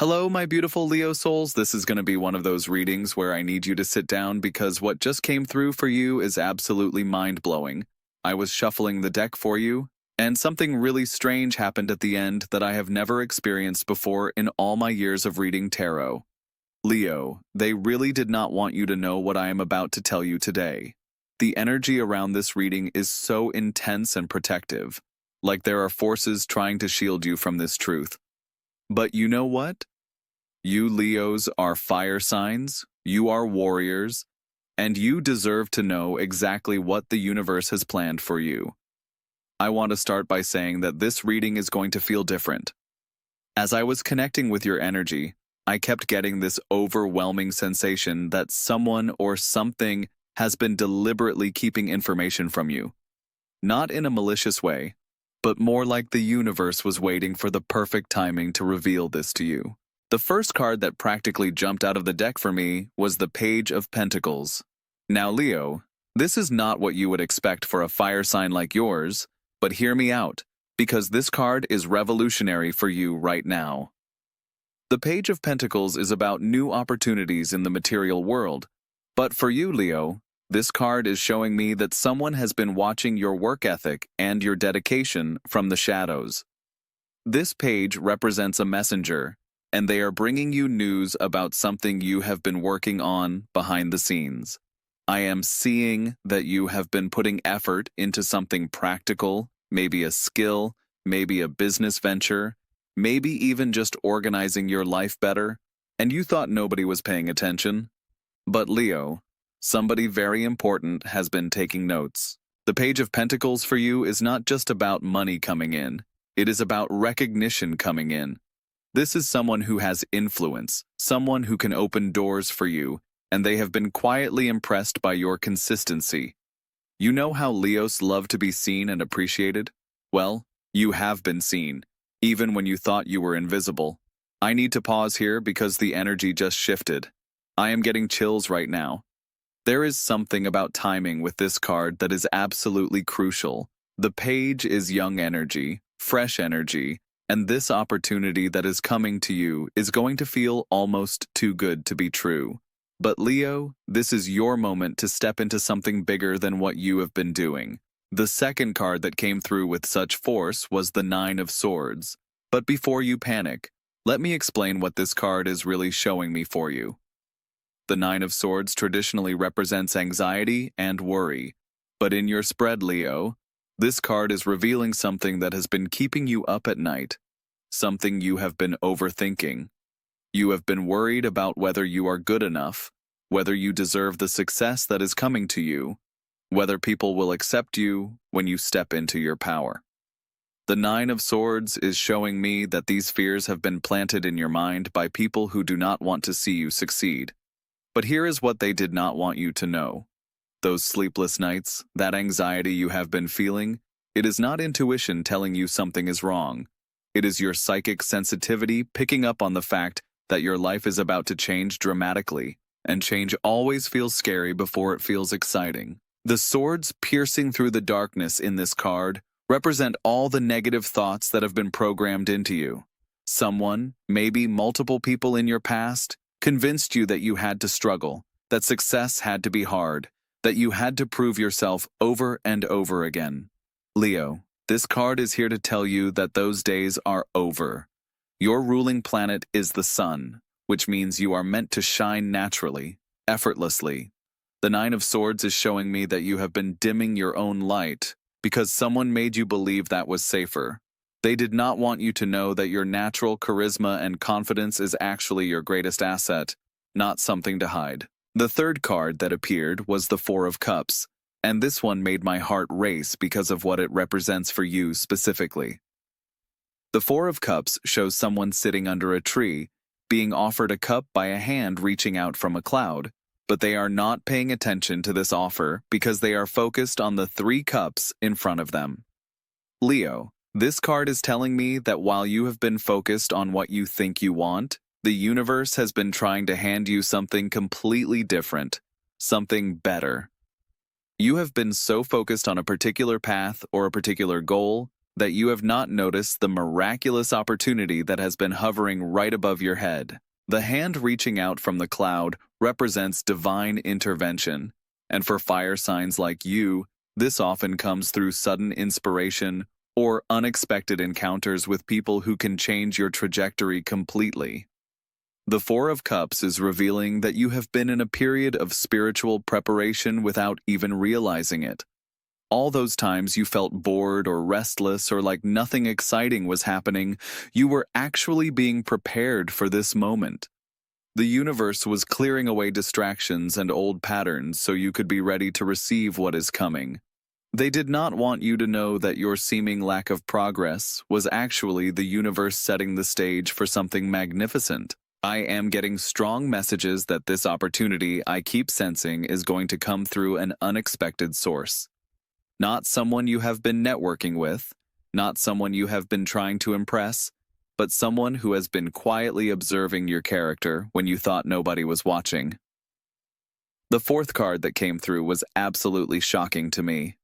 Hello, my beautiful Leo souls. This is going to be one of those readings where I need you to sit down because what just came through for you is absolutely mind-blowing. I was shuffling the deck for you, and something really strange happened at the end that I have never experienced before in all my years of reading tarot. Leo, they really did not want you to know what I am about to tell you today. The energy around this reading is so intense and protective, like there are forces trying to shield you from this truth. But you know what? You Leos are fire signs, you are warriors, and you deserve to know exactly what the universe has planned for you. I want to start by saying that this reading is going to feel different. As I was connecting with your energy, I kept getting this overwhelming sensation that someone or something has been deliberately keeping information from you. Not in a malicious way, but more like the universe was waiting for the perfect timing to reveal this to you. The first card that practically jumped out of the deck for me was the Page of Pentacles. Now, Leo, this is not what you would expect for a fire sign like yours, but hear me out, because this card is revolutionary for you right now. The Page of Pentacles is about new opportunities in the material world, but for you, Leo, this card is showing me that someone has been watching your work ethic and your dedication from the shadows. This page represents a messenger, and they are bringing you news about something you have been working on behind the scenes. I am seeing that you have been putting effort into something practical, maybe a skill, maybe a business venture, maybe even just organizing your life better, and you thought nobody was paying attention. But Leo, somebody very important has been taking notes. The Page of Pentacles for you is not just about money coming in, it is about recognition coming in. This is someone who has influence, someone who can open doors for you, and they have been quietly impressed by your consistency. You know how Leos love to be seen and appreciated? Well, you have been seen, even when you thought you were invisible. I need to pause here because the energy just shifted. I am getting chills right now. There is something about timing with this card that is absolutely crucial. The page is young energy, fresh energy, and this opportunity that is coming to you is going to feel almost too good to be true. But Leo, this is your moment to step into something bigger than what you have been doing. The second card that came through with such force was the Nine of Swords. But before you panic, let me explain what this card is really showing me for you. The Nine of Swords traditionally represents anxiety and worry. But in your spread, Leo, this card is revealing something that has been keeping you up at night, something you have been overthinking. You have been worried about whether you are good enough, whether you deserve the success that is coming to you, whether people will accept you when you step into your power. The Nine of Swords is showing me that these fears have been planted in your mind by people who do not want to see you succeed. But here is what they did not want you to know. Those sleepless nights, that anxiety you have been feeling, it is not intuition telling you something is wrong. It is your psychic sensitivity picking up on the fact that your life is about to change dramatically, and change always feels scary before it feels exciting. The swords piercing through the darkness in this card represent all the negative thoughts that have been programmed into you. Someone, maybe multiple people in your past, convinced you that you had to struggle, that success had to be hard, that you had to prove yourself over and over again. Leo, this card is here to tell you that those days are over. Your ruling planet is the sun, which means you are meant to shine naturally, effortlessly. The Nine of Swords is showing me that you have been dimming your own light because someone made you believe that was safer. They did not want you to know that your natural charisma and confidence is actually your greatest asset, not something to hide. The third card that appeared was the Four of Cups, and this one made my heart race because of what it represents for you specifically. The Four of Cups shows someone sitting under a tree, being offered a cup by a hand reaching out from a cloud, but they are not paying attention to this offer because they are focused on the three cups in front of them. Leo, this card is telling me that while you have been focused on what you think you want, the universe has been trying to hand you something completely different, something better. You have been so focused on a particular path or a particular goal that you have not noticed the miraculous opportunity that has been hovering right above your head. The hand reaching out from the cloud represents divine intervention, and for fire signs like you, this often comes through sudden inspiration or unexpected encounters with people who can change your trajectory completely. The Four of Cups is revealing that you have been in a period of spiritual preparation without even realizing it. All those times you felt bored or restless or like nothing exciting was happening, you were actually being prepared for this moment. The universe was clearing away distractions and old patterns so you could be ready to receive what is coming. They did not want you to know that your seeming lack of progress was actually the universe setting the stage for something magnificent. I am getting strong messages that this opportunity I keep sensing is going to come through an unexpected source. Not someone you have been networking with, not someone you have been trying to impress, but someone who has been quietly observing your character when you thought nobody was watching. The fourth card that came through was absolutely shocking to me.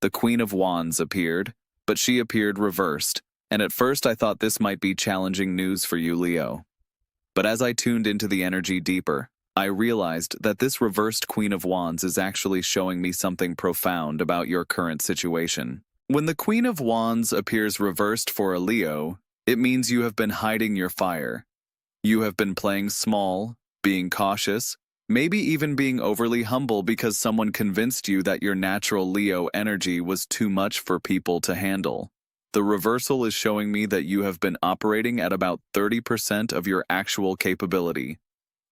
The Queen of Wands appeared, but she appeared reversed, and at first I thought this might be challenging news for you, Leo. But as I tuned into the energy deeper, I realized that this reversed Queen of Wands is actually showing me something profound about your current situation. When the Queen of Wands appears reversed for a Leo, it means you have been hiding your fire. You have been playing small, being cautious, maybe even being overly humble because someone convinced you that your natural Leo energy was too much for people to handle. The reversal is showing me that you have been operating at about 30% of your actual capability.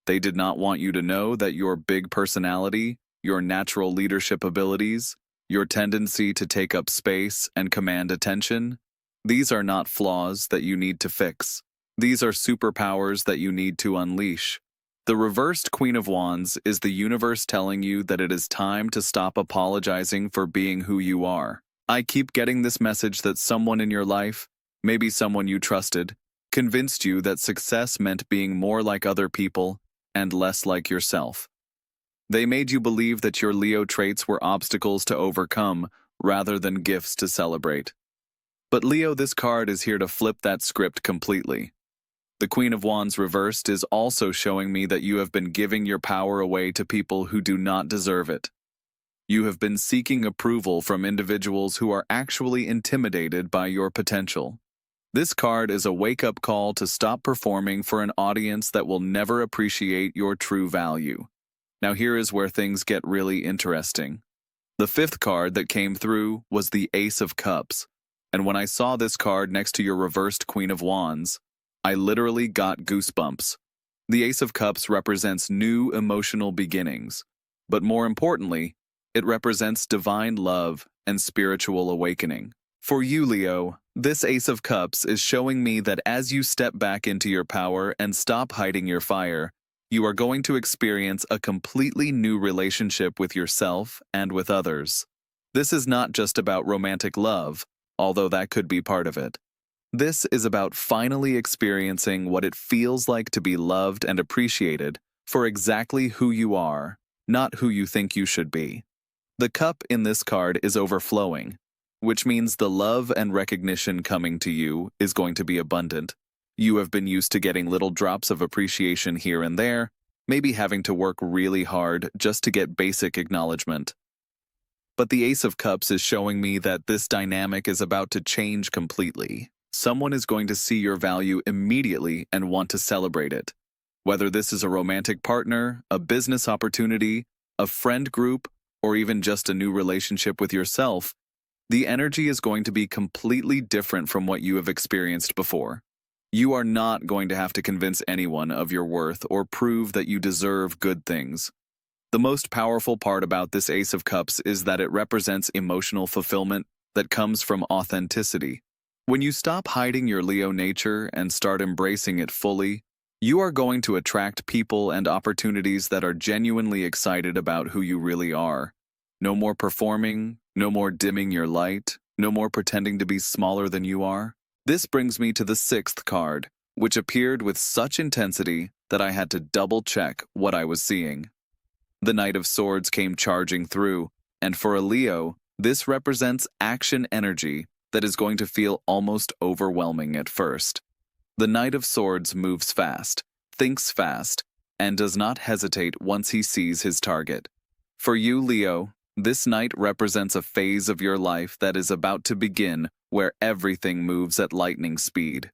They did not want you to know that your big personality, your natural leadership abilities, your tendency to take up space and command attention, these are not flaws that you need to fix. These are superpowers that you need to unleash. The reversed Queen of Wands is the universe telling you that it is time to stop apologizing for being who you are. I keep getting this message that someone in your life, maybe someone you trusted, convinced you that success meant being more like other people and less like yourself. They made you believe that your Leo traits were obstacles to overcome rather than gifts to celebrate. But Leo, this card is here to flip that script completely. The Queen of Wands reversed is also showing me that you have been giving your power away to people who do not deserve it. You have been seeking approval from individuals who are actually intimidated by your potential. This card is a wake-up call to stop performing for an audience that will never appreciate your true value. Now here is where things get really interesting. The fifth card that came through was the Ace of Cups, and when I saw this card next to your reversed Queen of Wands, I literally got goosebumps. The Ace of Cups represents new emotional beginnings, but more importantly, it represents divine love and spiritual awakening. For you, Leo, this Ace of Cups is showing me that as you step back into your power and stop hiding your fire, you are going to experience a completely new relationship with yourself and with others. This is not just about romantic love, although that could be part of it. This is about finally experiencing what it feels like to be loved and appreciated for exactly who you are, not who you think you should be. The cup in this card is overflowing, which means the love and recognition coming to you is going to be abundant. You have been used to getting little drops of appreciation here and there, maybe having to work really hard just to get basic acknowledgement. But the Ace of Cups is showing me that this dynamic is about to change completely. Someone is going to see your value immediately and want to celebrate it. Whether this is a romantic partner, a business opportunity, a friend group, or even just a new relationship with yourself, the energy is going to be completely different from what you have experienced before. You are not going to have to convince anyone of your worth or prove that you deserve good things. The most powerful part about this Ace of Cups is that it represents emotional fulfillment that comes from authenticity. When you stop hiding your Leo nature and start embracing it fully, you are going to attract people and opportunities that are genuinely excited about who you really are. No more performing, no more dimming your light, no more pretending to be smaller than you are. This brings me to the sixth card, which appeared with such intensity that I had to double-check what I was seeing. The Knight of Swords came charging through, and for a Leo, this represents action energy that is going to feel almost overwhelming at first. The Knight of Swords moves fast, thinks fast, and does not hesitate once he sees his target. For you, Leo, this night represents a phase of your life that is about to begin where everything moves at lightning speed.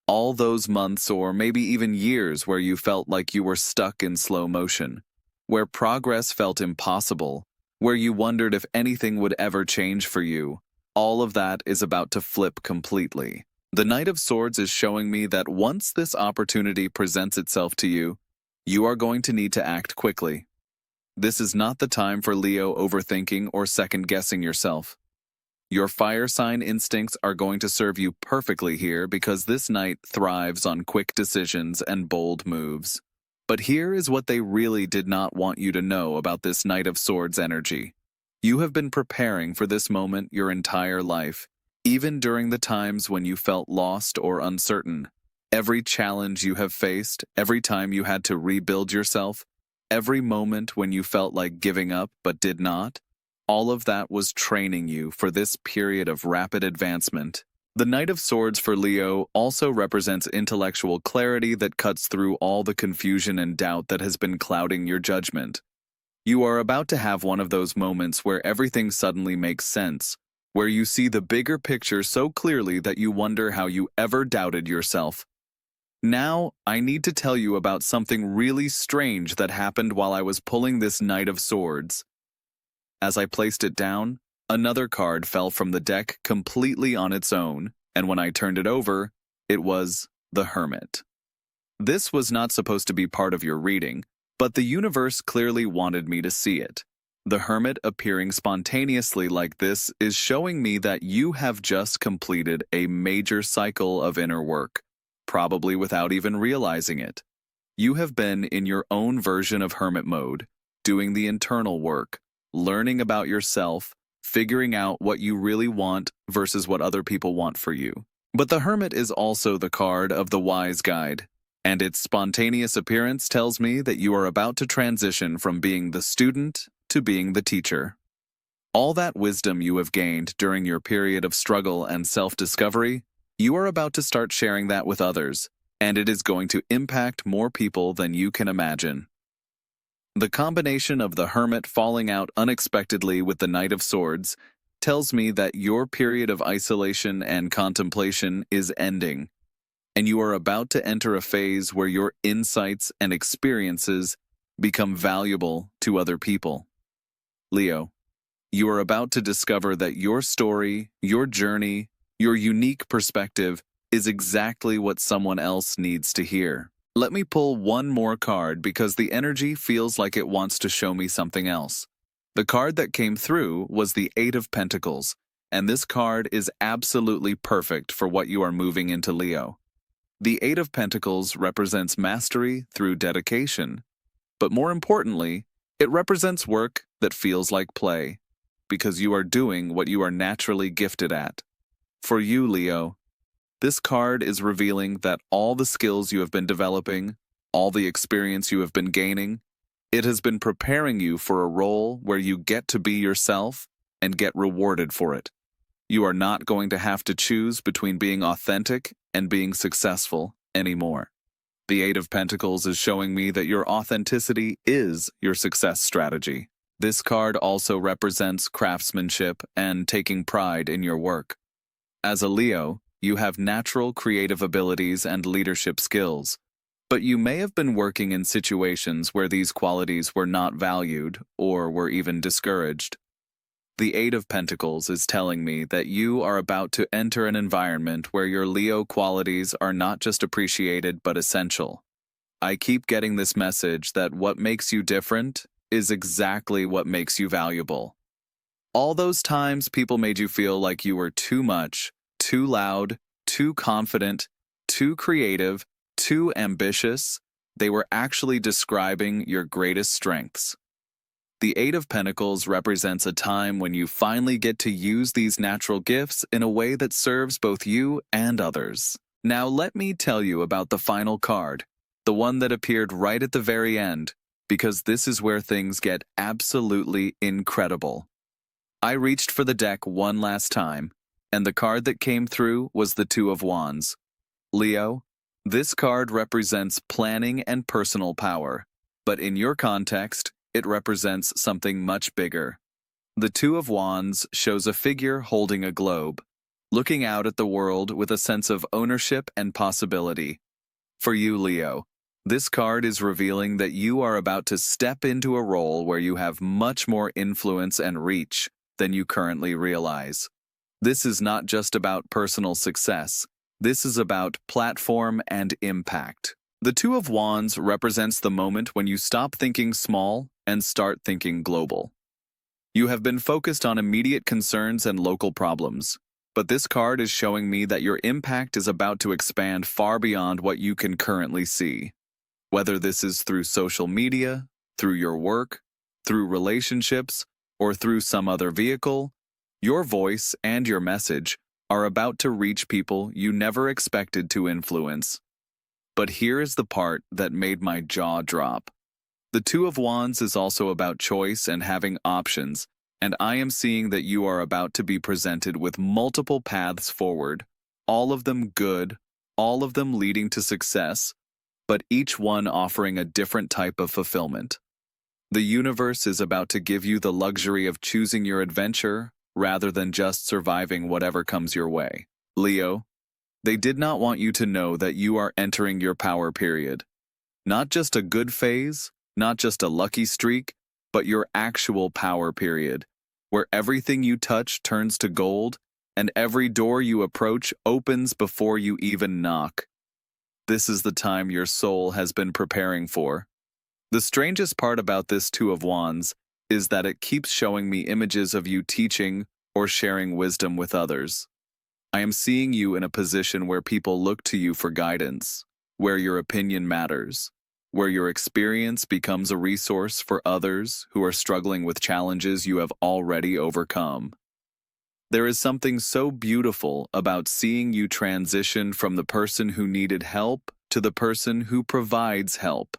All those months or maybe even years where you felt like you were stuck in slow motion, where progress felt impossible, where you wondered if anything would ever change for you, all of that is about to flip completely. The Knight of Swords is showing me that once this opportunity presents itself to you, you are going to need to act quickly. This is not the time for Leo overthinking or second-guessing yourself. Your fire sign instincts are going to serve you perfectly here because this night thrives on quick decisions and bold moves. But here is what they really did not want you to know about this Knight of Swords energy. You have been preparing for this moment your entire life, even during the times when you felt lost or uncertain. Every challenge you have faced, every time you had to rebuild yourself, every moment when you felt like giving up but did not, all of that was training you for this period of rapid advancement. The Knight of Swords for Leo also represents intellectual clarity that cuts through all the confusion and doubt that has been clouding your judgment. You are about to have one of those moments where everything suddenly makes sense, where you see the bigger picture so clearly that you wonder how you ever doubted yourself. Now, I need to tell you about something really strange that happened while I was pulling this Knight of Swords. As I placed it down, another card fell from the deck completely on its own, and when I turned it over, it was the Hermit. This was not supposed to be part of your reading, but the universe clearly wanted me to see it. The Hermit appearing spontaneously like this is showing me that you have just completed a major cycle of inner work, probably without even realizing it. You have been in your own version of hermit mode, doing the internal work, learning about yourself, figuring out what you really want versus what other people want for you. But the Hermit is also the card of the Wise Guide, and its spontaneous appearance tells me that you are about to transition from being the student to being the teacher. All that wisdom you have gained during your period of struggle and self-discovery, you are about to start sharing that with others, and it is going to impact more people than you can imagine. The combination of the Hermit falling out unexpectedly with the Knight of Swords tells me that your period of isolation and contemplation is ending, and you are about to enter a phase where your insights and experiences become valuable to other people. Leo, you are about to discover that your story, your journey, your unique perspective is exactly what someone else needs to hear. Let me pull one more card because the energy feels like it wants to show me something else. The card that came through was the Eight of Pentacles, and this card is absolutely perfect for what you are moving into, Leo. The Eight of Pentacles represents mastery through dedication, but more importantly, it represents work that feels like play, because you are doing what you are naturally gifted at. For you, Leo, this card is revealing that all the skills you have been developing, all the experience you have been gaining, it has been preparing you for a role where you get to be yourself and get rewarded for it. You are not going to have to choose between being authentic and being successful anymore. The Eight of Pentacles is showing me that your authenticity is your success strategy. This card also represents craftsmanship and taking pride in your work. As a Leo, you have natural creative abilities and leadership skills, but you may have been working in situations where these qualities were not valued or were even discouraged. The Eight of Pentacles is telling me that you are about to enter an environment where your Leo qualities are not just appreciated but essential. I keep getting this message that what makes you different is exactly what makes you valuable. All those times people made you feel like you were too much, too loud, too confident, too creative, too ambitious, they were actually describing your greatest strengths. The Eight of Pentacles represents a time when you finally get to use these natural gifts in a way that serves both you and others. Now let me tell you about the final card, the one that appeared right at the very end, because this is where things get absolutely incredible. I reached for the deck one last time, And the card that came through was the Two of Wands. Leo, this card represents planning and personal power, but in your context, it represents something much bigger. The Two of Wands shows a figure holding a globe, looking out at the world with a sense of ownership and possibility. For you, Leo, this card is revealing that you are about to step into a role where you have much more influence and reach than you currently realize. This is not just about personal success. This is about platform and impact. The Two of Wands represents the moment when you stop thinking small and start thinking global. You have been focused on immediate concerns and local problems, but this card is showing me that your impact is about to expand far beyond what you can currently see. Whether this is through social media, through your work, through relationships, or through some other vehicle, your voice and your message are about to reach people you never expected to influence. But here is the part that made my jaw drop. The Two of Wands is also about choice and having options, and I am seeing that you are about to be presented with multiple paths forward, all of them good, all of them leading to success, but each one offering a different type of fulfillment. The universe is about to give you the luxury of choosing your adventure rather than just surviving whatever comes your way. Leo, they did not want you to know that you are entering your power period. Not just a good phase, not just a lucky streak, but your actual power period, where everything you touch turns to gold and every door you approach opens before you even knock. This is the time your soul has been preparing for. The strangest part about this Two of Wands is that it keeps showing me images of you teaching or sharing wisdom with others. I am seeing you in a position where people look to you for guidance, where your opinion matters, where your experience becomes a resource for others who are struggling with challenges you have already overcome. There is something so beautiful about seeing you transition from the person who needed help to the person who provides help.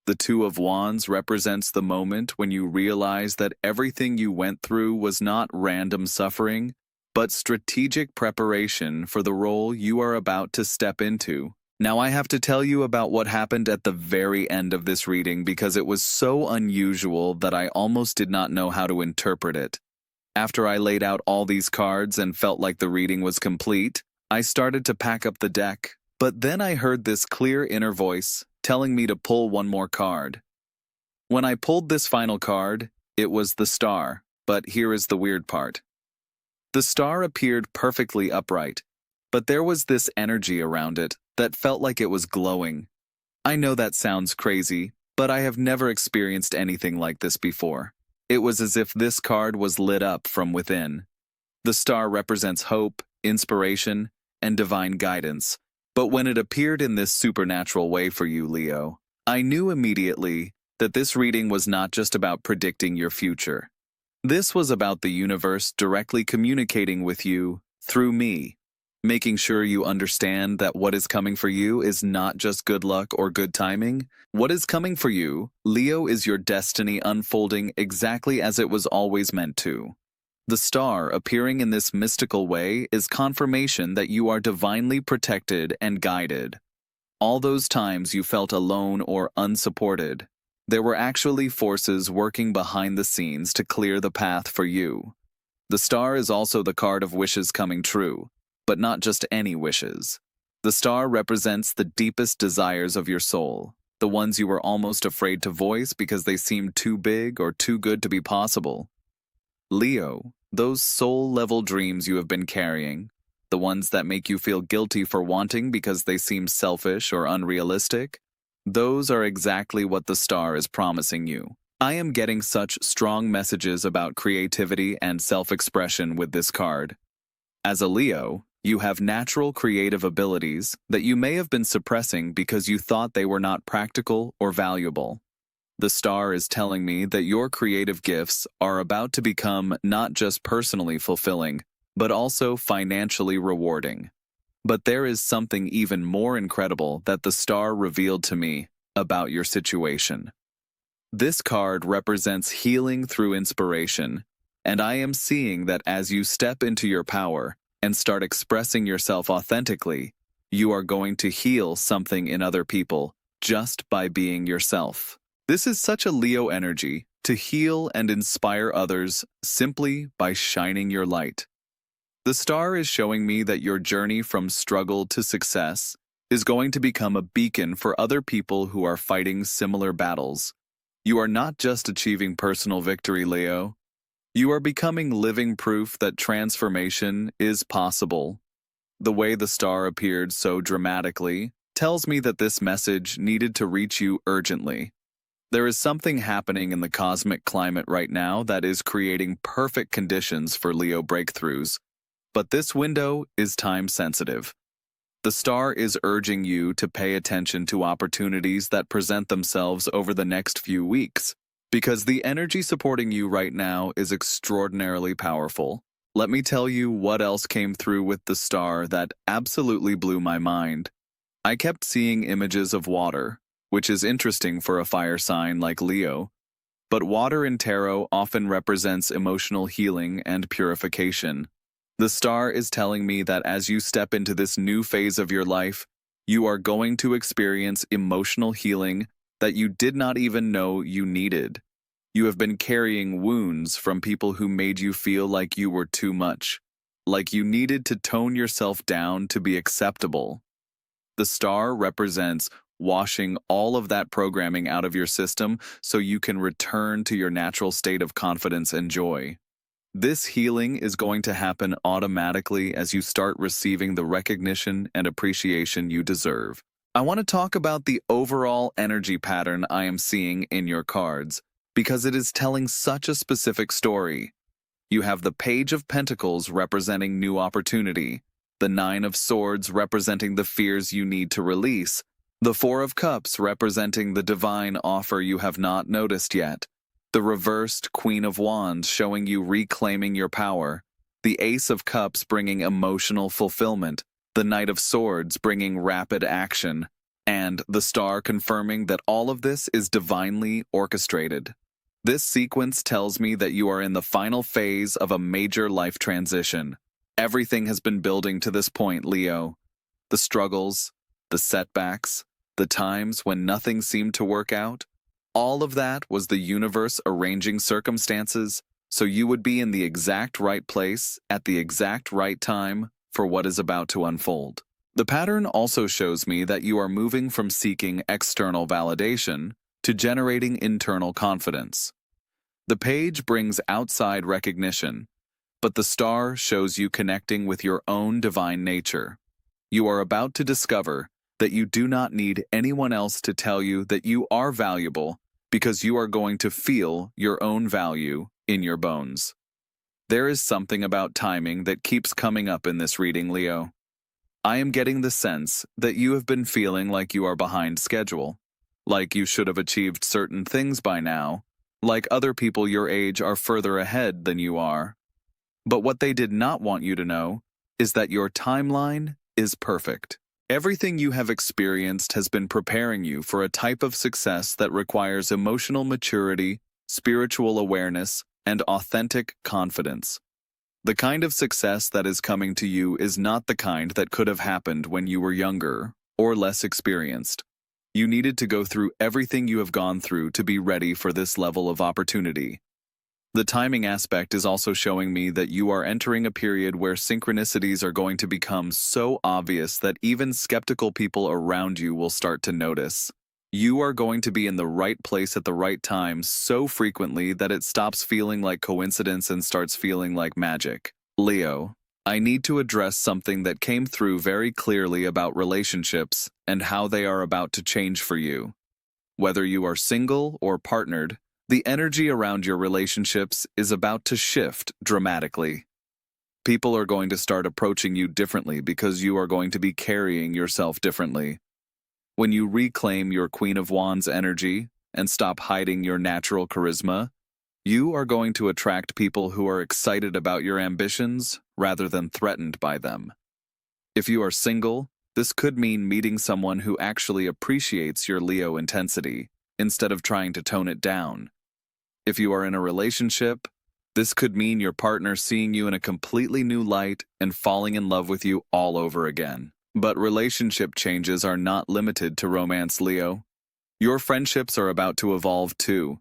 The Two of Wands represents the moment when you realize that everything you went through was not random suffering, but strategic preparation for the role you are about to step into. Now I have to tell you about what happened at the very end of this reading because it was so unusual that I almost did not know how to interpret it. After I laid out all these cards and felt like the reading was complete, I started to pack up the deck, but then I heard this clear inner voice telling me to pull one more card. When I pulled this final card, it was the Star, but here is the weird part. The Star appeared perfectly upright, but there was this energy around it that felt like it was glowing. I know that sounds crazy, but I have never experienced anything like this before. It was as if this card was lit up from within. The Star represents hope, inspiration, and divine guidance. But when it appeared in this supernatural way for you, Leo, I knew immediately that this reading was not just about predicting your future. This was about the universe directly communicating with you through me, making sure you understand that what is coming for you is not just good luck or good timing. What is coming for you, Leo, is your destiny unfolding exactly as it was always meant to. The Star appearing in this mystical way is confirmation that you are divinely protected and guided. All those times you felt alone or unsupported, there were actually forces working behind the scenes to clear the path for you. The Star is also the card of wishes coming true, but not just any wishes. The Star represents the deepest desires of your soul, the ones you were almost afraid to voice because they seemed too big or too good to be possible. Leo, those soul-level dreams you have been carrying, the ones that make you feel guilty for wanting because they seem selfish or unrealistic, those are exactly what the Star is promising you. I am getting such strong messages about creativity and self-expression with this card. As a Leo, you have natural creative abilities that you may have been suppressing because you thought they were not practical or valuable. The Star is telling me that your creative gifts are about to become not just personally fulfilling, but also financially rewarding. But there is something even more incredible that the Star revealed to me about your situation. This card represents healing through inspiration, and I am seeing that as you step into your power and start expressing yourself authentically, you are going to heal something in other people just by being yourself. This is such a Leo energy, to heal and inspire others simply by shining your light. The star is showing me that your journey from struggle to success is going to become a beacon for other people who are fighting similar battles. You are not just achieving personal victory, Leo. You are becoming living proof that transformation is possible. The way the star appeared so dramatically tells me that this message needed to reach you urgently. There is something happening in the cosmic climate right now that is creating perfect conditions for Leo breakthroughs, but this window is time-sensitive. The star is urging you to pay attention to opportunities that present themselves over the next few weeks, because the energy supporting you right now is extraordinarily powerful. Let me tell you what else came through with the star that absolutely blew my mind. I kept seeing images of water, which is interesting for a fire sign like Leo, but water in tarot often represents emotional healing and purification. The star is telling me that as you step into this new phase of your life, you are going to experience emotional healing that you did not even know you needed. You have been carrying wounds from people who made you feel like you were too much, like you needed to tone yourself down to be acceptable. The star represents washing all of that programming out of your system so you can return to your natural state of confidence and joy. This healing is going to happen automatically as you start receiving the recognition and appreciation you deserve. I want to talk about the overall energy pattern I am seeing in your cards, because it is telling such a specific story. You have the Page of Pentacles representing new opportunity, the Nine of Swords representing the fears you need to release, the Four of Cups representing the divine offer you have not noticed yet, the reversed Queen of Wands showing you reclaiming your power, the Ace of Cups bringing emotional fulfillment, the Knight of Swords bringing rapid action, and the Star confirming that all of this is divinely orchestrated. This sequence tells me that you are in the final phase of a major life transition. Everything has been building to this point, Leo. The struggles, the setbacks, the times when nothing seemed to work out, all of that was the universe arranging circumstances so you would be in the exact right place at the exact right time for what is about to unfold. The pattern also shows me that you are moving from seeking external validation to generating internal confidence. The page brings outside recognition, but the star shows you connecting with your own divine nature. You are about to discover that you do not need anyone else to tell you that you are valuable, because you are going to feel your own value in your bones. There is something about timing that keeps coming up in this reading, Leo. I am getting the sense that you have been feeling like you are behind schedule, like you should have achieved certain things by now, like other people your age are further ahead than you are. But what they did not want you to know is that your timeline is perfect. Everything you have experienced has been preparing you for a type of success that requires emotional maturity, spiritual awareness, and authentic confidence. The kind of success that is coming to you is not the kind that could have happened when you were younger or less experienced. You needed to go through everything you have gone through to be ready for this level of opportunity. The timing aspect is also showing me that you are entering a period where synchronicities are going to become so obvious that even skeptical people around you will start to notice. You are going to be in the right place at the right time so frequently that it stops feeling like coincidence and starts feeling like magic. Leo, I need to address something that came through very clearly about relationships and how they are about to change for you. Whether you are single or partnered, the energy around your relationships is about to shift dramatically. People are going to start approaching you differently because you are going to be carrying yourself differently. When you reclaim your Queen of Wands energy and stop hiding your natural charisma, you are going to attract people who are excited about your ambitions rather than threatened by them. If you are single, this could mean meeting someone who actually appreciates your Leo intensity instead of trying to tone it down. If you are in a relationship, This could mean your partner seeing you in a completely new light and falling in love with you all over again. But relationship changes are not limited to romance, Leo. Your friendships are about to evolve too.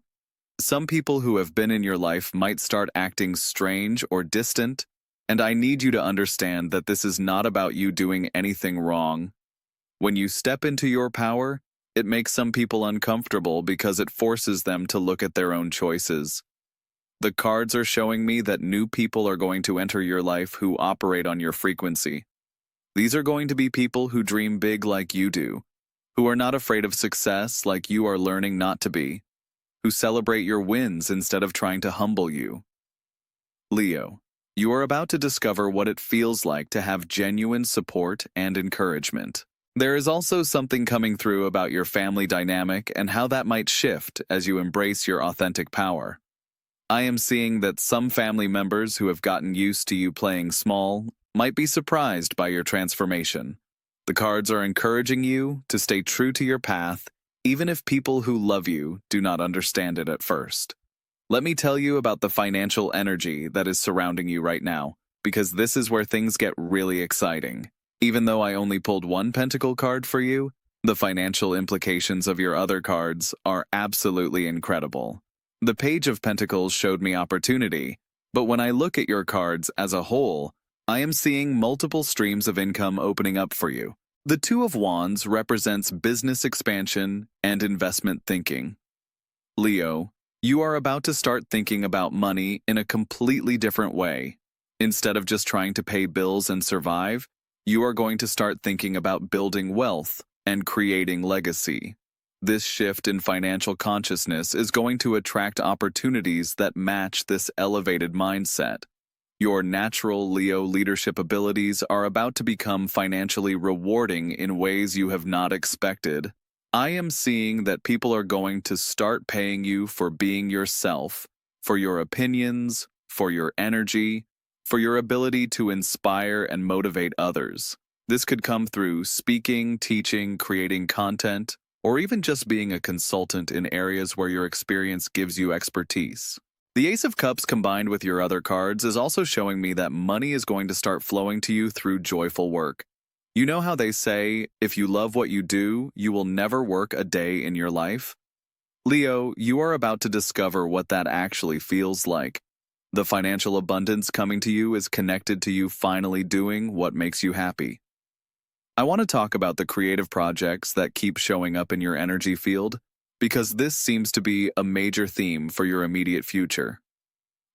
Some people who have been in your life might start acting strange or distant, and I need you to understand that this is not about you doing anything wrong. When you step into your power, it makes some people uncomfortable because it forces them to look at their own choices. The cards are showing me that new people are going to enter your life who operate on your frequency. These are going to be people who dream big like you do, who are not afraid of success like you are learning not to be, who celebrate your wins instead of trying to humble you. Leo, you are about to discover what it feels like to have genuine support and encouragement. There is also something coming through about your family dynamic and how that might shift as you embrace your authentic power. I am seeing that some family members who have gotten used to you playing small might be surprised by your transformation. The cards are encouraging you to stay true to your path, even if people who love you do not understand it at first. Let me tell you about the financial energy that is surrounding you right now, because this is where things get really exciting. Even though I only pulled one pentacle card for you, the financial implications of your other cards are absolutely incredible. The Page of Pentacles showed me opportunity, but when I look at your cards as a whole, I am seeing multiple streams of income opening up for you. The Two of Wands represents business expansion and investment thinking. Leo, you are about to start thinking about money in a completely different way. Instead of just trying to pay bills and survive, you are going to start thinking about building wealth and creating legacy. This shift in financial consciousness is going to attract opportunities that match this elevated mindset. Your natural Leo leadership abilities are about to become financially rewarding in ways you have not expected. I am seeing that people are going to start paying you for being yourself, for your opinions, for your energy, for your ability to inspire and motivate others. This could come through speaking, teaching, creating content, or even just being a consultant in areas where your experience gives you expertise. The Ace of Cups combined with your other cards is also showing me that money is going to start flowing to you through joyful work. You know how they say, if you love what you do, you will never work a day in your life? Leo, you are about to discover what that actually feels like. The financial abundance coming to you is connected to you finally doing what makes you happy. I want to talk about the creative projects that keep showing up in your energy field, because this seems to be a major theme for your immediate future.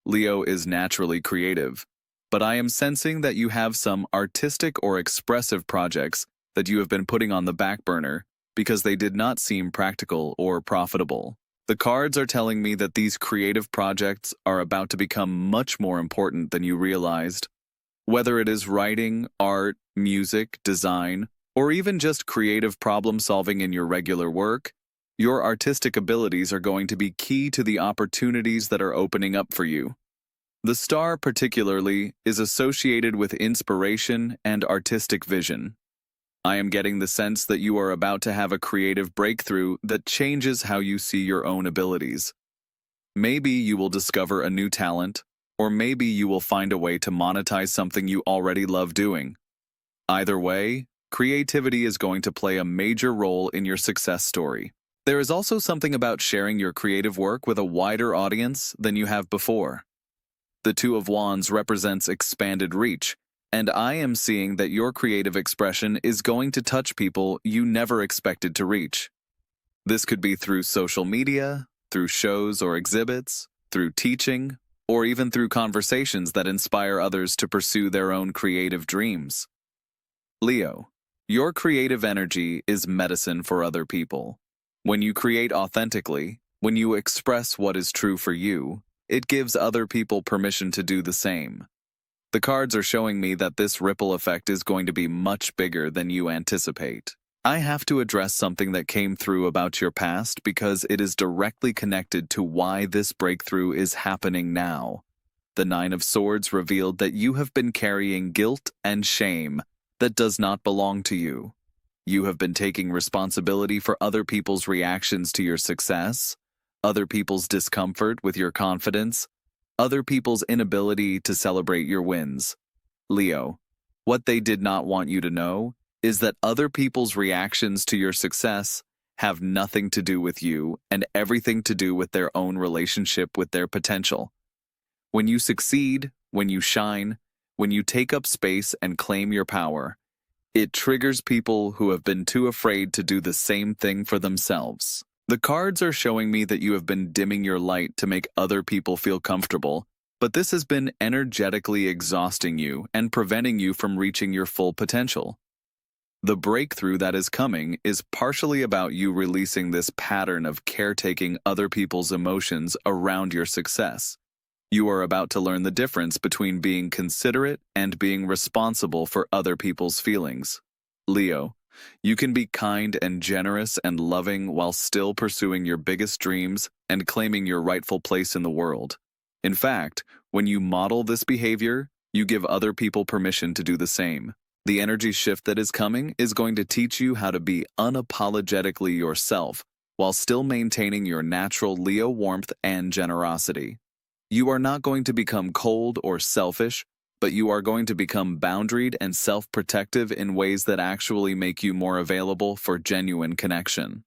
Leo is naturally creative, but I am sensing that you have some artistic or expressive projects that you have been putting on the back burner because they did not seem practical or profitable. The cards are telling me that these creative projects are about to become much more important than you realized. Whether it is writing, art, music, design, or even just creative problem solving in your regular work, your artistic abilities are going to be key to the opportunities that are opening up for you. The star, particularly, is associated with inspiration and artistic vision. I am getting the sense that you are about to have a creative breakthrough that changes how you see your own abilities. Maybe you will discover a new talent, or maybe you will find a way to monetize something you already love doing. Either way, creativity is going to play a major role in your success story. There is also something about sharing your creative work with a wider audience than you have before. The Two of Wands represents expanded reach, and I am seeing that your creative expression is going to touch people you never expected to reach. This could be through social media, through shows or exhibits, through teaching, or even through conversations that inspire others to pursue their own creative dreams. Leo, your creative energy is medicine for other people. When you create authentically, when you express what is true for you, it gives other people permission to do the same. The cards are showing me that this ripple effect is going to be much bigger than you anticipate. I have to address something that came through about your past because it is directly connected to why this breakthrough is happening now. The Nine of Swords revealed that you have been carrying guilt and shame that does not belong to you. You have been taking responsibility for other people's reactions to your success, other people's discomfort with your confidence, other people's inability to celebrate your wins. Leo, what they did not want you to know is that other people's reactions to your success have nothing to do with you and everything to do with their own relationship with their potential. When you succeed, when you shine, when you take up space and claim your power, it triggers people who have been too afraid to do the same thing for themselves. The cards are showing me that you have been dimming your light to make other people feel comfortable, but this has been energetically exhausting you and preventing you from reaching your full potential. The breakthrough that is coming is partially about you releasing this pattern of caretaking other people's emotions around your success. You are about to learn the difference between being considerate and being responsible for other people's feelings. Leo, you can be kind and generous and loving while still pursuing your biggest dreams and claiming your rightful place in the world. In fact, when you model this behavior, you give other people permission to do the same. The energy shift that is coming is going to teach you how to be unapologetically yourself while still maintaining your natural Leo warmth and generosity. You are not going to become cold or selfish, but you are going to become boundaried and self-protective in ways that actually make you more available for genuine connection.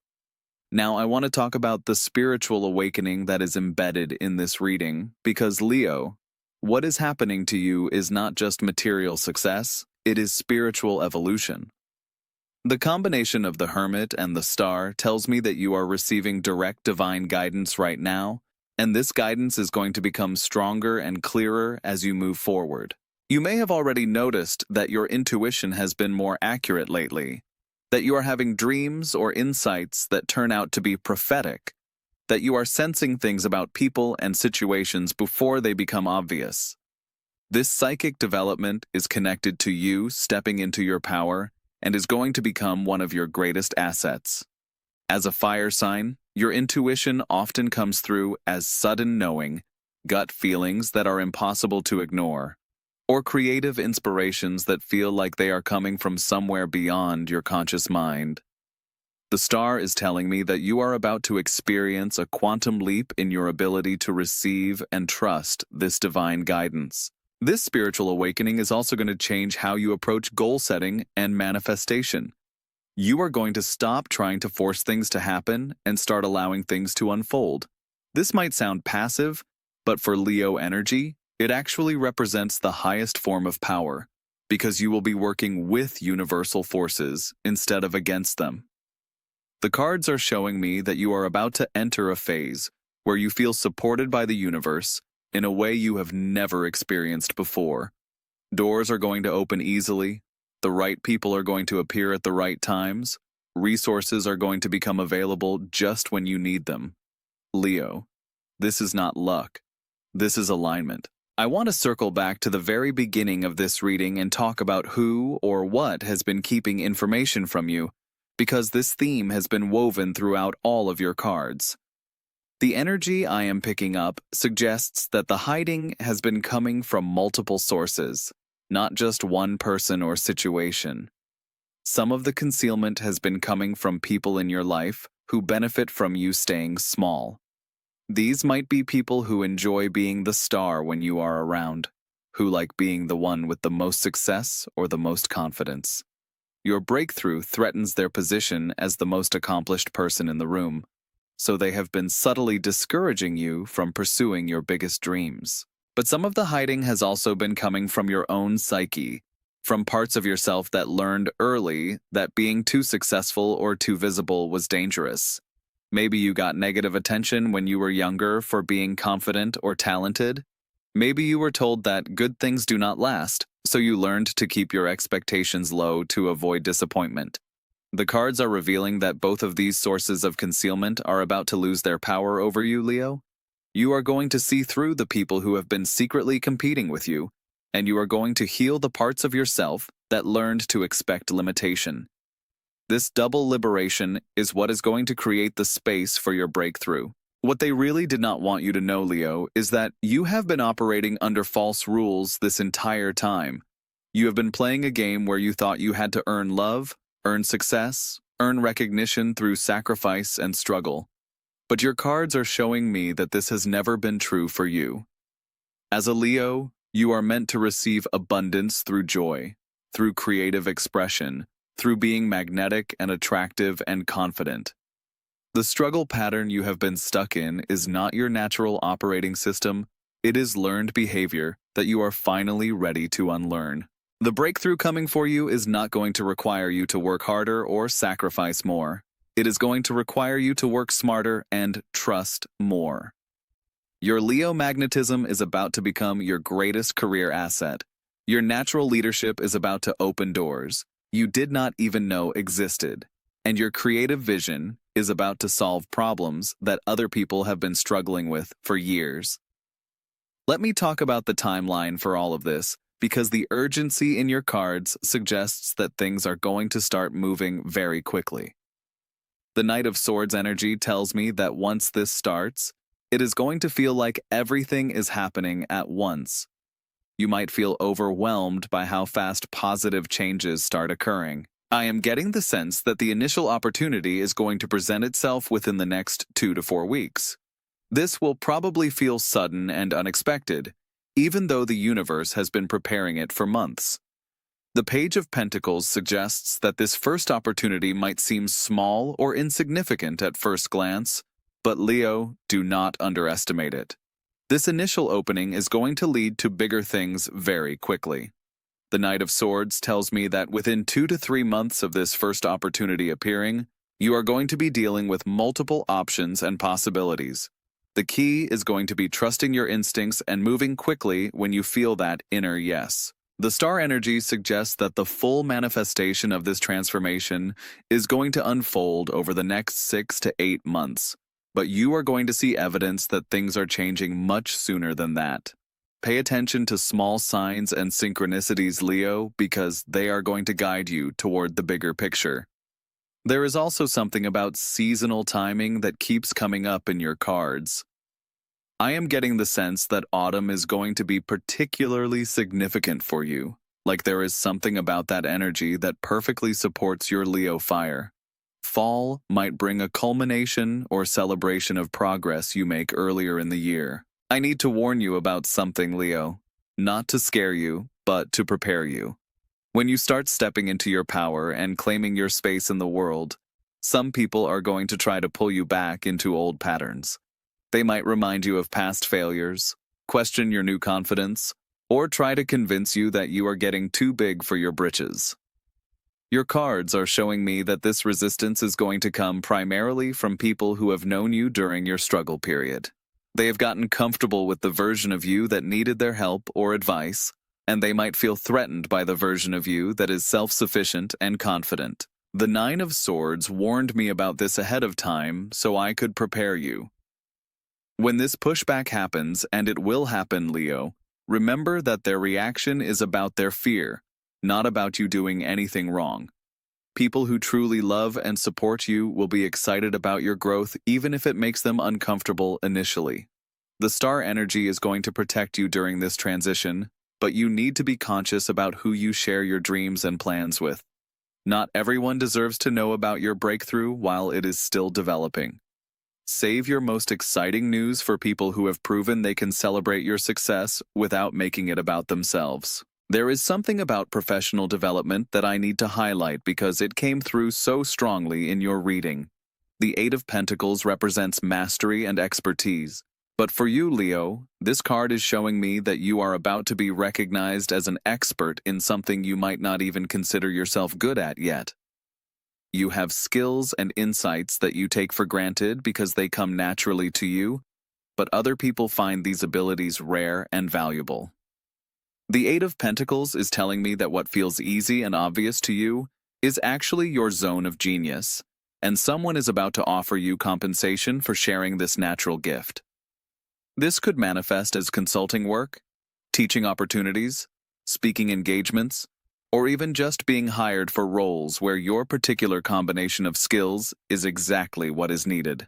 Now, I want to talk about the spiritual awakening that is embedded in this reading, because Leo, what is happening to you is not just material success, it is spiritual evolution. The combination of the Hermit and the Star tells me that you are receiving direct divine guidance right now, and this guidance is going to become stronger and clearer as you move forward. You may have already noticed that your intuition has been more accurate lately, that you are having dreams or insights that turn out to be prophetic, that you are sensing things about people and situations before they become obvious. This psychic development is connected to you stepping into your power and is going to become one of your greatest assets. As a fire sign, your intuition often comes through as sudden knowing, gut feelings that are impossible to ignore, or creative inspirations that feel like they are coming from somewhere beyond your conscious mind. The Star is telling me that you are about to experience a quantum leap in your ability to receive and trust this divine guidance. This spiritual awakening is also going to change how you approach goal setting and manifestation. You are going to stop trying to force things to happen and start allowing things to unfold. This might sound passive, but for Leo energy, it actually represents the highest form of power, because you will be working with universal forces instead of against them. The cards are showing me that you are about to enter a phase where you feel supported by the universe in a way you have never experienced before. Doors are going to open easily, the right people are going to appear at the right times, resources are going to become available just when you need them. Leo, this is not luck. This is alignment. I want to circle back to the very beginning of this reading and talk about who or what has been keeping information from you, because this theme has been woven throughout all of your cards. The energy I am picking up suggests that the hiding has been coming from multiple sources, not just one person or situation. Some of the concealment has been coming from people in your life who benefit from you staying small. These might be people who enjoy being the star when you are around, who like being the one with the most success or the most confidence. Your breakthrough threatens their position as the most accomplished person in the room, so they have been subtly discouraging you from pursuing your biggest dreams. But some of the hiding has also been coming from your own psyche, from parts of yourself that learned early that being too successful or too visible was dangerous. Maybe you got negative attention when you were younger for being confident or talented. Maybe you were told that good things do not last, so you learned to keep your expectations low to avoid disappointment. The cards are revealing that both of these sources of concealment are about to lose their power over you, Leo. You are going to see through the people who have been secretly competing with you, and you are going to heal the parts of yourself that learned to expect limitation. This double liberation is what is going to create the space for your breakthrough. What they really did not want you to know, Leo, is that you have been operating under false rules this entire time. You have been playing a game where you thought you had to earn love, earn success, earn recognition through sacrifice and struggle. But your cards are showing me that this has never been true for you. As a Leo, you are meant to receive abundance through joy, through creative expression, through being magnetic and attractive and confident. The struggle pattern you have been stuck in is not your natural operating system, it is learned behavior that you are finally ready to unlearn. The breakthrough coming for you is not going to require you to work harder or sacrifice more. It is going to require you to work smarter and trust more. Your Leo magnetism is about to become your greatest career asset. Your natural leadership is about to open doors you did not even know existed. And your creative vision is about to solve problems that other people have been struggling with for years. Let me talk about the timeline for all of this, because the urgency in your cards suggests that things are going to start moving very quickly. The Knight of Swords energy tells me that once this starts, it is going to feel like everything is happening at once. You might feel overwhelmed by how fast positive changes start occurring. I am getting the sense that the initial opportunity is going to present itself within the next 2 to 4 weeks. This will probably feel sudden and unexpected, even though the universe has been preparing it for months. The Page of Pentacles suggests that this first opportunity might seem small or insignificant at first glance, but Leo, do not underestimate it. This initial opening is going to lead to bigger things very quickly. The Knight of Swords tells me that within 2 to 3 months of this first opportunity appearing, you are going to be dealing with multiple options and possibilities. The key is going to be trusting your instincts and moving quickly when you feel that inner yes. The star energy suggests that the full manifestation of this transformation is going to unfold over the next 6 to 8 months, but you are going to see evidence that things are changing much sooner than that. Pay attention to small signs and synchronicities, Leo, because they are going to guide you toward the bigger picture. There is also something about seasonal timing that keeps coming up in your cards. I am getting the sense that autumn is going to be particularly significant for you, like there is something about that energy that perfectly supports your Leo fire. Fall might bring a culmination or celebration of progress you make earlier in the year. I need to warn you about something, Leo. Not to scare you, but to prepare you. When you start stepping into your power and claiming your space in the world, some people are going to try to pull you back into old patterns. They might remind you of past failures, question your new confidence, or try to convince you that you are getting too big for your britches. Your cards are showing me that this resistance is going to come primarily from people who have known you during your struggle period. They have gotten comfortable with the version of you that needed their help or advice, and they might feel threatened by the version of you that is self-sufficient and confident. The Nine of Swords warned me about this ahead of time so I could prepare you. When this pushback happens, and it will happen, Leo, remember that their reaction is about their fear, not about you doing anything wrong. People who truly love and support you will be excited about your growth even if it makes them uncomfortable initially. The star energy is going to protect you during this transition, but you need to be conscious about who you share your dreams and plans with. Not everyone deserves to know about your breakthrough while it is still developing. Save your most exciting news for people who have proven they can celebrate your success without making it about themselves. There is something about professional development that I need to highlight because it came through so strongly in your reading. The Eight of Pentacles represents mastery and expertise. But for you, Leo, this card is showing me that you are about to be recognized as an expert in something you might not even consider yourself good at yet. You have skills and insights that you take for granted because they come naturally to you, but other people find these abilities rare and valuable. The Eight of Pentacles is telling me that what feels easy and obvious to you is actually your zone of genius, and someone is about to offer you compensation for sharing this natural gift. This could manifest as consulting work, teaching opportunities, speaking engagements, or even just being hired for roles where your particular combination of skills is exactly what is needed.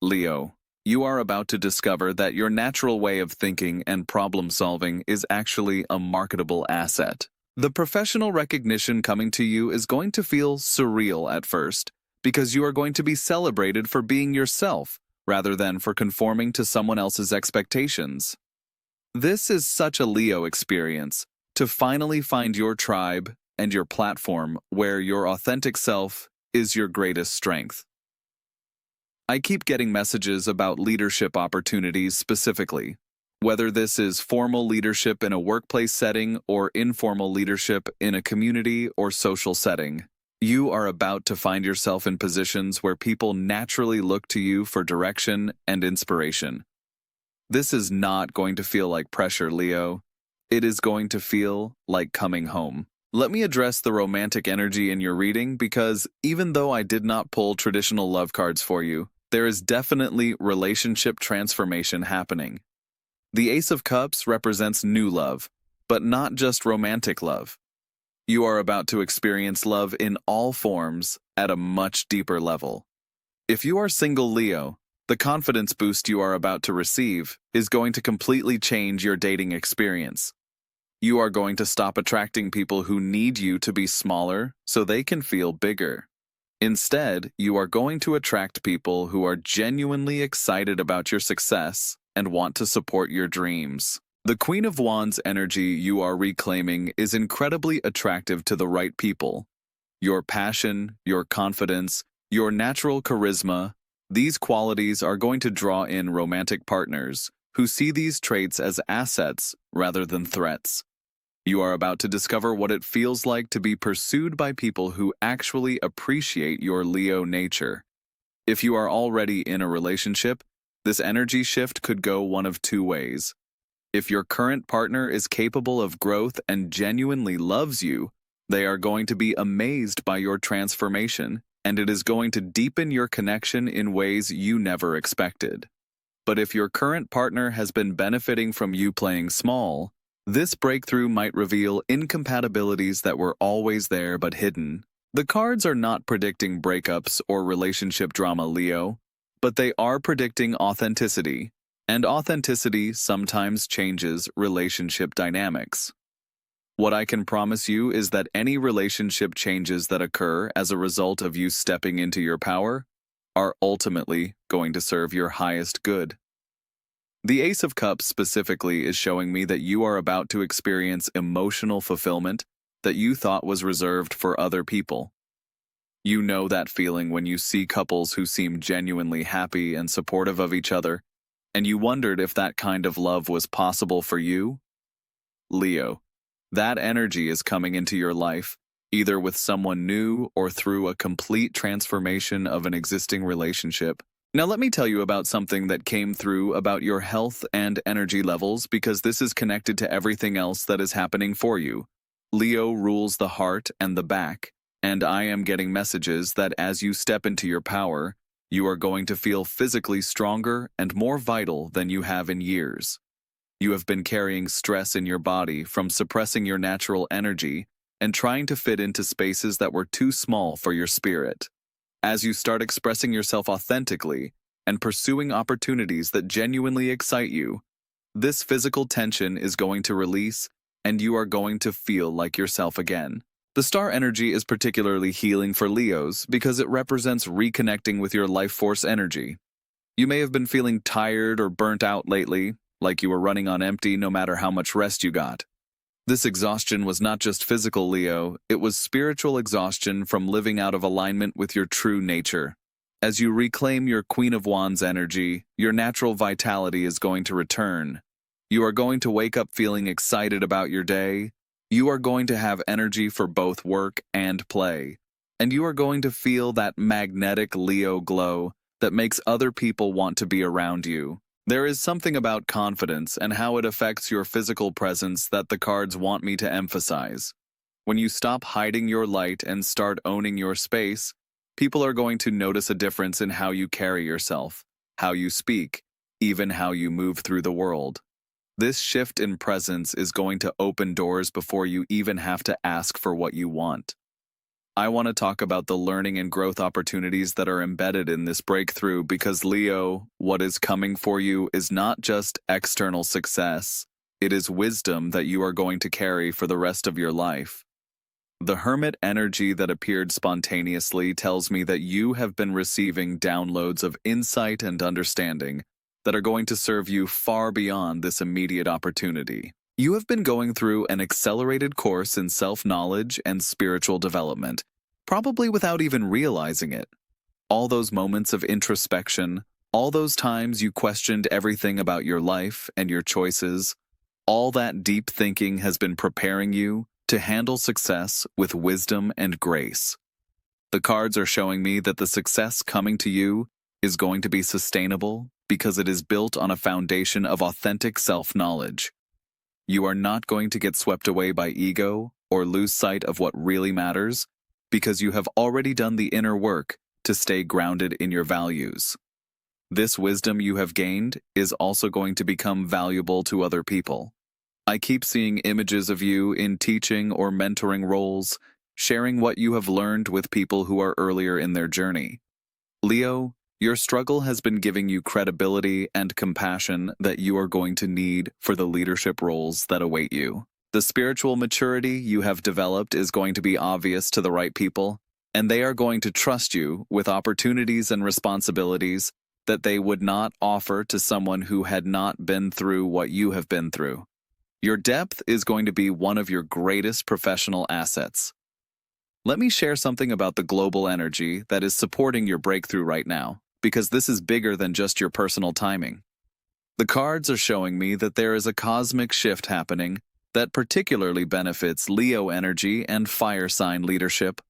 Leo, you are about to discover that your natural way of thinking and problem-solving is actually a marketable asset. The professional recognition coming to you is going to feel surreal at first, because you are going to be celebrated for being yourself, rather than for conforming to someone else's expectations. This is such a Leo experience, to finally find your tribe and your platform where your authentic self is your greatest strength. I keep getting messages about leadership opportunities specifically, whether this is formal leadership in a workplace setting or informal leadership in a community or social setting. You are about to find yourself in positions where people naturally look to you for direction and inspiration. This is not going to feel like pressure, Leo. It is going to feel like coming home. Let me address the romantic energy in your reading because even though I did not pull traditional love cards for you, there is definitely relationship transformation happening. The Ace of Cups represents new love, but not just romantic love. You are about to experience love in all forms at a much deeper level. If you are single, Leo, the confidence boost you are about to receive is going to completely change your dating experience. You are going to stop attracting people who need you to be smaller so they can feel bigger. Instead, you are going to attract people who are genuinely excited about your success and want to support your dreams. The Queen of Wands energy you are reclaiming is incredibly attractive to the right people. Your passion, your confidence, your natural charisma, these qualities are going to draw in romantic partners who see these traits as assets rather than threats. You are about to discover what it feels like to be pursued by people who actually appreciate your Leo nature. If you are already in a relationship, this energy shift could go one of two ways. If your current partner is capable of growth and genuinely loves you, they are going to be amazed by your transformation, and it is going to deepen your connection in ways you never expected. But if your current partner has been benefiting from you playing small, this breakthrough might reveal incompatibilities that were always there but hidden. The cards are not predicting breakups or relationship drama, Leo, but they are predicting authenticity, and authenticity sometimes changes relationship dynamics. What I can promise you is that any relationship changes that occur as a result of you stepping into your power are ultimately going to serve your highest good. The Ace of Cups specifically is showing me that you are about to experience emotional fulfillment that you thought was reserved for other people. You know that feeling when you see couples who seem genuinely happy and supportive of each other, and you wondered if that kind of love was possible for you? Leo, that energy is coming into your life, either with someone new or through a complete transformation of an existing relationship. Now let me tell you about something that came through about your health and energy levels because this is connected to everything else that is happening for you. Leo rules the heart and the back, and I am getting messages that as you step into your power, you are going to feel physically stronger and more vital than you have in years. You have been carrying stress in your body from suppressing your natural energy and trying to fit into spaces that were too small for your spirit. As you start expressing yourself authentically and pursuing opportunities that genuinely excite you, this physical tension is going to release and you are going to feel like yourself again. The star energy is particularly healing for Leos because it represents reconnecting with your life force energy. You may have been feeling tired or burnt out lately, like you were running on empty no matter how much rest you got. This exhaustion was not just physical, Leo, it was spiritual exhaustion from living out of alignment with your true nature. As you reclaim your Queen of Wands energy, your natural vitality is going to return. You are going to wake up feeling excited about your day. You are going to have energy for both work and play. And you are going to feel that magnetic Leo glow that makes other people want to be around you. There is something about confidence and how it affects your physical presence that the cards want me to emphasize. When you stop hiding your light and start owning your space, people are going to notice a difference in how you carry yourself, how you speak, even how you move through the world. This shift in presence is going to open doors before you even have to ask for what you want. I want to talk about the learning and growth opportunities that are embedded in this breakthrough because, Leo, what is coming for you is not just external success, it is wisdom that you are going to carry for the rest of your life. The Hermit energy that appeared spontaneously tells me that you have been receiving downloads of insight and understanding that are going to serve you far beyond this immediate opportunity. You have been going through an accelerated course in self-knowledge and spiritual development, probably without even realizing it. All those moments of introspection, all those times you questioned everything about your life and your choices, all that deep thinking has been preparing you to handle success with wisdom and grace. The cards are showing me that the success coming to you is going to be sustainable because it is built on a foundation of authentic self-knowledge. You are not going to get swept away by ego or lose sight of what really matters because you have already done the inner work to stay grounded in your values. This wisdom you have gained is also going to become valuable to other people. I keep seeing images of you in teaching or mentoring roles, sharing what you have learned with people who are earlier in their journey. Leo, your struggle has been giving you credibility and compassion that you are going to need for the leadership roles that await you. The spiritual maturity you have developed is going to be obvious to the right people, and they are going to trust you with opportunities and responsibilities that they would not offer to someone who had not been through what you have been through. Your depth is going to be one of your greatest professional assets. Let me share something about the global energy that is supporting your breakthrough right now, because this is bigger than just your personal timing. The cards are showing me that there is a cosmic shift happening that particularly benefits Leo energy and fire sign leadership.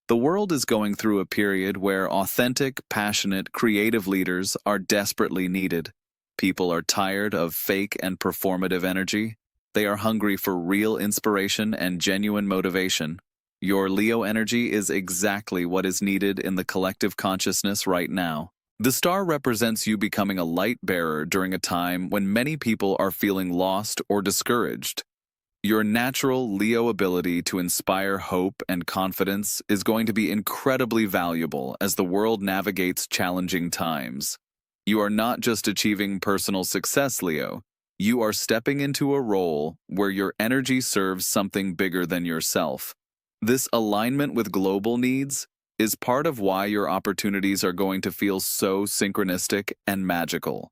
The world is going through a period where authentic, passionate, creative leaders are desperately needed. People are tired of fake and performative energy. They are hungry for real inspiration and genuine motivation. Your Leo energy is exactly what is needed in the collective consciousness right now. The star represents you becoming a light bearer during a time when many people are feeling lost or discouraged. Your natural Leo ability to inspire hope and confidence is going to be incredibly valuable as the world navigates challenging times. You are not just achieving personal success, Leo. You are stepping into a role where your energy serves something bigger than yourself. This alignment with global needs is part of why your opportunities are going to feel so synchronistic and magical.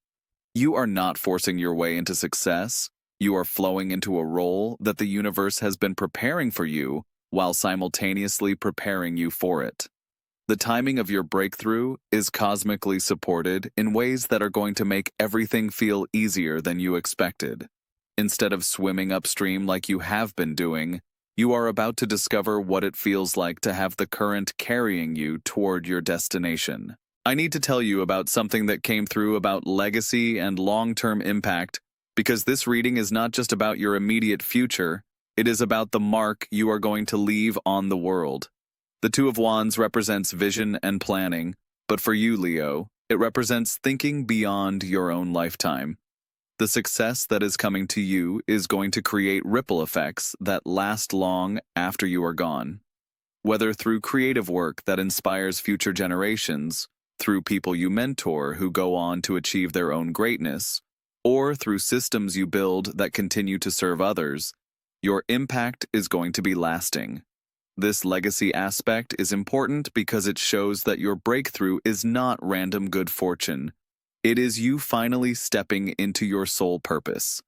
You are not forcing your way into success. You are flowing into a role that the universe has been preparing for you while simultaneously preparing you for it. The timing of your breakthrough is cosmically supported in ways that are going to make everything feel easier than you expected. Instead of swimming upstream like you have been doing, you are about to discover what it feels like to have the current carrying you toward your destination. I need to tell you about something that came through about legacy and long-term impact, because this reading is not just about your immediate future, it is about the mark you are going to leave on the world. The Two of Wands represents vision and planning, but for you, Leo, it represents thinking beyond your own lifetime. The success that is coming to you is going to create ripple effects that last long after you are gone. Whether through creative work that inspires future generations, through people you mentor who go on to achieve their own greatness, or through systems you build that continue to serve others, your impact is going to be lasting. This legacy aspect is important because it shows that your breakthrough is not random good fortune. It is you finally stepping into your soul purpose.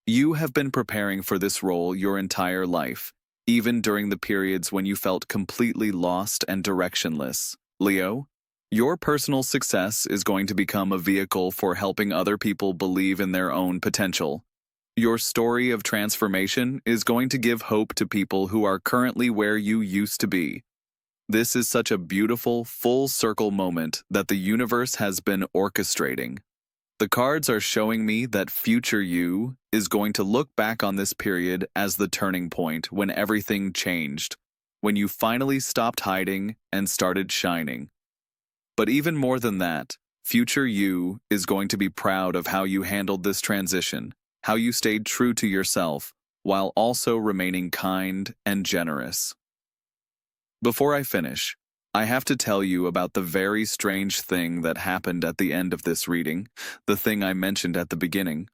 You have been preparing for this role your entire life, even during the periods when you felt completely lost and directionless. Leo, your personal success is going to become a vehicle for helping other people believe in their own potential. Your story of transformation is going to give hope to people who are currently where you used to be. This is such a beautiful, full circle moment that the universe has been orchestrating. The cards are showing me that future you is going to look back on this period as the turning point when everything changed, when you finally stopped hiding and started shining. But even more than that, future you is going to be proud of how you handled this transition, how you stayed true to yourself, while also remaining kind and generous. Before I finish, I have to tell you about the very strange thing that happened at the end of this reading, the thing I mentioned at the beginning.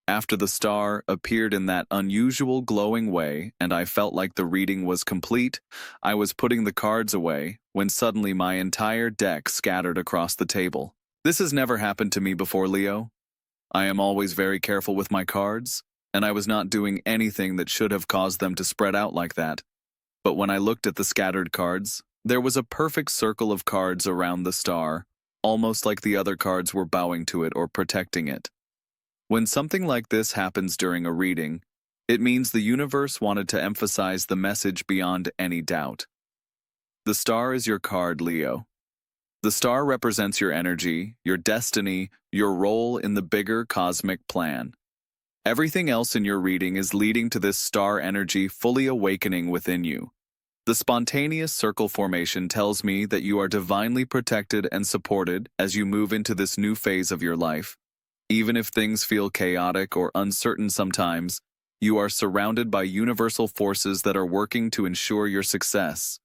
After the star appeared in that unusual glowing way and I felt like the reading was complete, I was putting the cards away when suddenly my entire deck scattered across the table. This has never happened to me before, Leo. I am always very careful with my cards, and I was not doing anything that should have caused them to spread out like that. But when I looked at the scattered cards, there was a perfect circle of cards around the star, almost like the other cards were bowing to it or protecting it. When something like this happens during a reading, it means the universe wanted to emphasize the message beyond any doubt. The star is your card, Leo. The star represents your energy, your destiny, your role in the bigger cosmic plan. Everything else in your reading is leading to this star energy fully awakening within you. The spontaneous circle formation tells me that you are divinely protected and supported as you move into this new phase of your life. Even if things feel chaotic or uncertain sometimes, you are surrounded by universal forces that are working to ensure your success.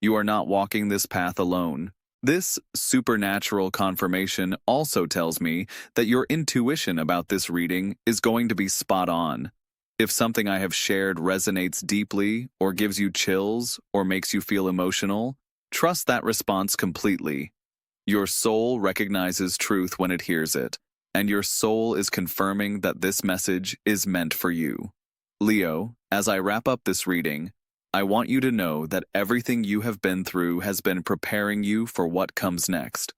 You are not walking this path alone. This supernatural confirmation also tells me that your intuition about this reading is going to be spot on. If something I have shared resonates deeply, or gives you chills, or makes you feel emotional, trust that response completely. Your soul recognizes truth when it hears it, and your soul is confirming that this message is meant for you. Leo, as I wrap up this reading, I want you to know that everything you have been through has been preparing you for what comes next.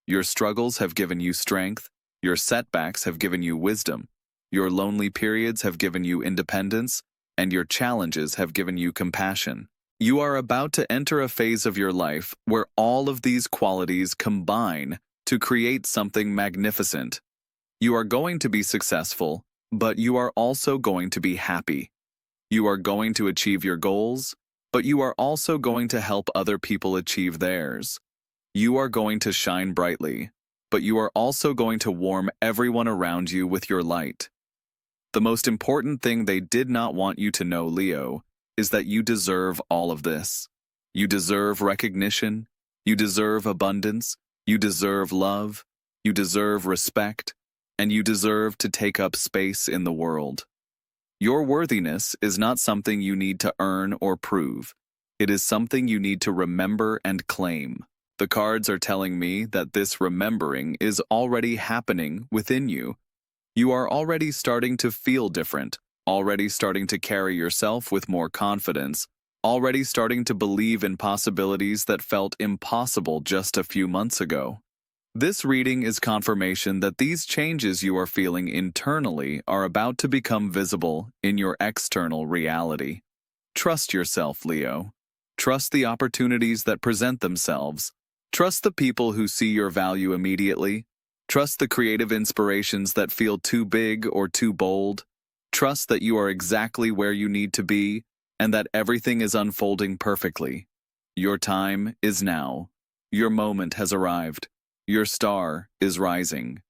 Your struggles have given you strength, your setbacks have given you wisdom, your lonely periods have given you independence, and your challenges have given you compassion. You are about to enter a phase of your life where all of these qualities combine to create something magnificent. You are going to be successful, but you are also going to be happy. You are going to achieve your goals, but you are also going to help other people achieve theirs. You are going to shine brightly, but you are also going to warm everyone around you with your light. The most important thing they did not want you to know, Leo, is that you deserve all of this. You deserve recognition, you deserve abundance, you deserve love, you deserve respect, and you deserve to take up space in the world. Your worthiness is not something you need to earn or prove. It is something you need to remember and claim. The cards are telling me that this remembering is already happening within you. You are already starting to feel different, already starting to carry yourself with more confidence, already starting to believe in possibilities that felt impossible just a few months ago. This reading is confirmation that these changes you are feeling internally are about to become visible in your external reality. Trust yourself, Leo. Trust the opportunities that present themselves. Trust the people who see your value immediately. Trust the creative inspirations that feel too big or too bold. Trust that you are exactly where you need to be and that everything is unfolding perfectly. Your time is now. Your moment has arrived. Your star is rising.